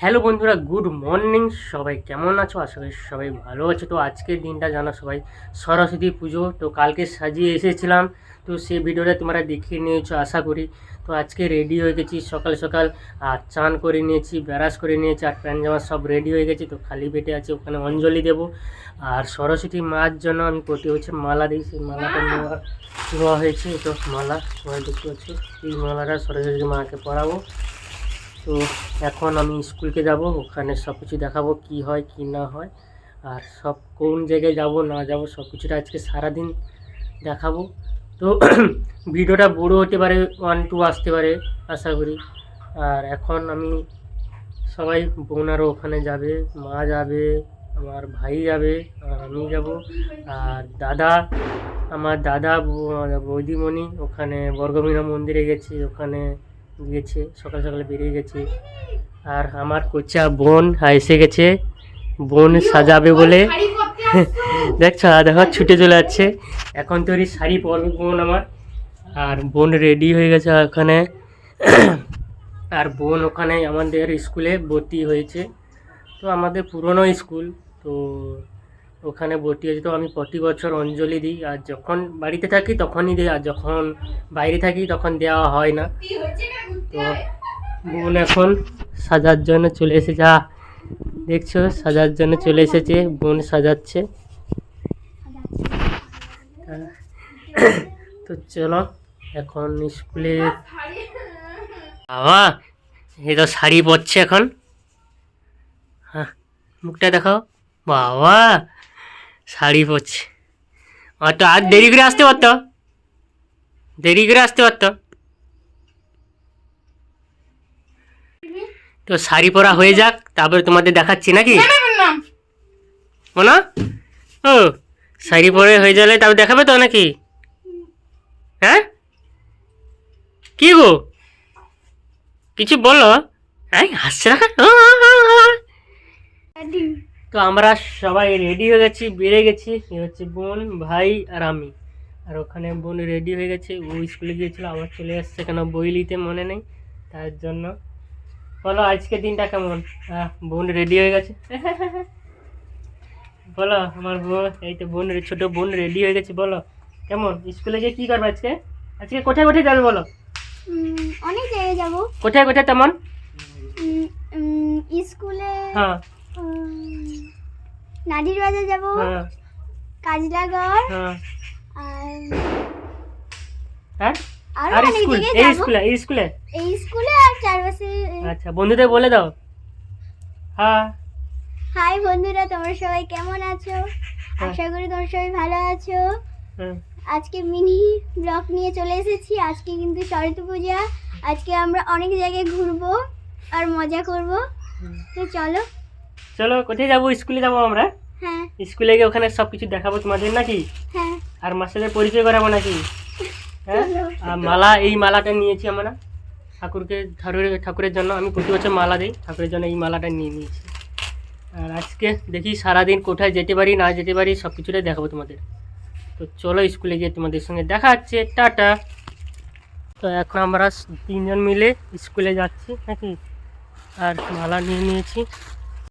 Hello বন্ধুরা, good morning. সবাই কেমন আছো? আশা করি সবাই ভালো আছো। তো আজকের দিনটা জানো সবাই সরস্বতী পুজো, তো কালকে সাজিয়ে এসেছিলাম। তো সেই ভিডিওটা তোমরা দেখিয়ে নিয়েছো আশা করি। তো আজকে রেডি হয়ে গেছি সকাল সকাল, আর চান করে নিয়েছি, ব্রাশ করে নিয়েছি, আর প্যান্ট জামা সব রেডি হয়ে গেছি। তো খালি পেটে আছে, ওখানে অঞ্জলি দেব। আর সরস্বতী মার জন্য আমি প্রতি বছর মালা দিই, সেই মালাটা নেওয়া হয়েছে। তো মালা সবাই দেখতে পাচ্ছি, এই মালাটা সরস্বতী মাকে পরাবো। তো এখন আমি স্কুলকে যাব, ওখানে সব কিছু দেখাবো কি হয় কি না হয়, আর সব কোন জায়গায় যাব না যাব সব কিছুটা আজকে সারাদিন দেখাবো। তো ভিডিওটা বড়ো হতে পারে, 1-2 আসতে পারে আশা করি। আর এখন আমি সবাই, বোনারও ওখানে যাবে, মা যাবে, আমার ভাই যাবে, আর আমি যাব, আর আমার দাদা বৌদিমণি ওখানে বর্গভীরা মন্দিরে গেছে, ওখানে গেছে, সকাল সকালে বেরিয়ে গেছে। আর আমার কোচা বোন এসে গেছে, বোন সাজাবে বলে। দেখছো, দেখো ছুটে চলে যাচ্ছে। এখন তৈরি শাড়ি পরবে বোন আমার, আর বোন রেডি হয়ে গেছে ওখানে। আর বোন ওখানে আমাদের স্কুলে ভর্তি হয়েছে। তো আমাদের পুরনো স্কুল, তো ওখানে ভর্তি হয়েছে। তো আমি প্রতি বছর অঞ্জলি দিই, আর যখন বাড়িতে থাকি তখনই দিই, আর যখন বাইরে থাকি তখন দেওয়া হয় না। তো বোন এখন সাজার জন্য চলে এসেছে, দেখছো সাজার জন্য চলে এসেছে, বোন সাজাচ্ছে। তো চলো এখন স্কুলে। বাবা, এই তো শাড়ি পরছে এখন। হ্যাঁ, মুখটা দেখাও। বাবা, শাড়ি পরছে। তো আর দেরি করে আসতে পারতো, দেরি করে আসতে পারতো। তো শাড়ি পরা হয়ে যাক, তারপরে তোমাদের দেখাচ্ছি নাকি বলো। ও, শাড়ি পরে হয়ে গেলে তারপর দেখাবে তো নাকি? হ্যাঁ, কি গো, কিছু বলো। হ্যাঁ, হাসছে না। তো আমরা সবাই রেডি হয়ে গেছি, বেরিয়ে গেছি। এ হচ্ছে বোন, ভাই আর আমি। আর ওখানে বোন রেডি হয়ে গেছে, ও স্কুলে গিয়েছিল, আবার চলে আসছে, কেন বই নিতে মনে নেই তার জন্য। বলো আজকে দিনটা কেমন? বোন রেডি হয়ে গেছে। বলো আমার বোন, এই তো বোন, ছোট বোন রেডি হয়ে গেছে। বলো কেমন, স্কুলে গিয়ে কি করবে আজকে? আজকে কোথায় কোথায় যাবে বলো? অনেক জায়গায় যাব। কোথায় কোথায় তেমন? স্কুলে, হ্যাঁ, নাদির বাজার যাব, হ্যাঁ, কাজলাগড়, হ্যাঁ, আর হ্যাঁ। আরো আর অনেক স্কুল, জায়গায় এই যাব। স্কুলে, এই স্কুলে। এই স্কুলে আর চারপাশে। আচ্ছা, বন্ধুদের বলে দাও। হ্যাঁ, হাই বন্ধুরা, তোমরা সবাই কেমন আছো? হ্যাঁ। আশা করি তোমরা সবাই ভালো আছো। হ্যাঁ, আজকে মিনি ব্লগ নিয়ে চলে এসেছি। আজকে কিন্তু সরস্বতী পূজা, আজকে আমরা অনেক জায়গায় ঘুরবো আর মজা করব। তো চলো। চলো কোথায় যাবো? স্কুলে যাবো আমরা। হ্যাঁ, স্কুলে গিয়ে ওখানে সব কিছু দেখাবো তোমাদের নাকি? হ্যাঁ, আর মাস্টারদের পরিচয় করাবো নাকি? হ্যাঁ। আর মালা, এই মালাটা নিয়েছি আমরা ঠাকুরের জন্য। আমি প্রতি বছর মালা দিই ঠাকুরের জন্য, এই মালাটা নিয়ে নিয়েছি। আর আজকে দেখি সারাদিন কোথায় যেতে পারি না যেতে পারি, সব কিছুটাই দেখাবো তোমাদের। তো চলো স্কুলে গিয়ে তোমাদের সঙ্গে দেখা হচ্ছে, টাটা। তো এখন আমরা 3জন মিলে স্কুলে যাচ্ছি নাকি, আর মালা নিয়ে নিয়েছি।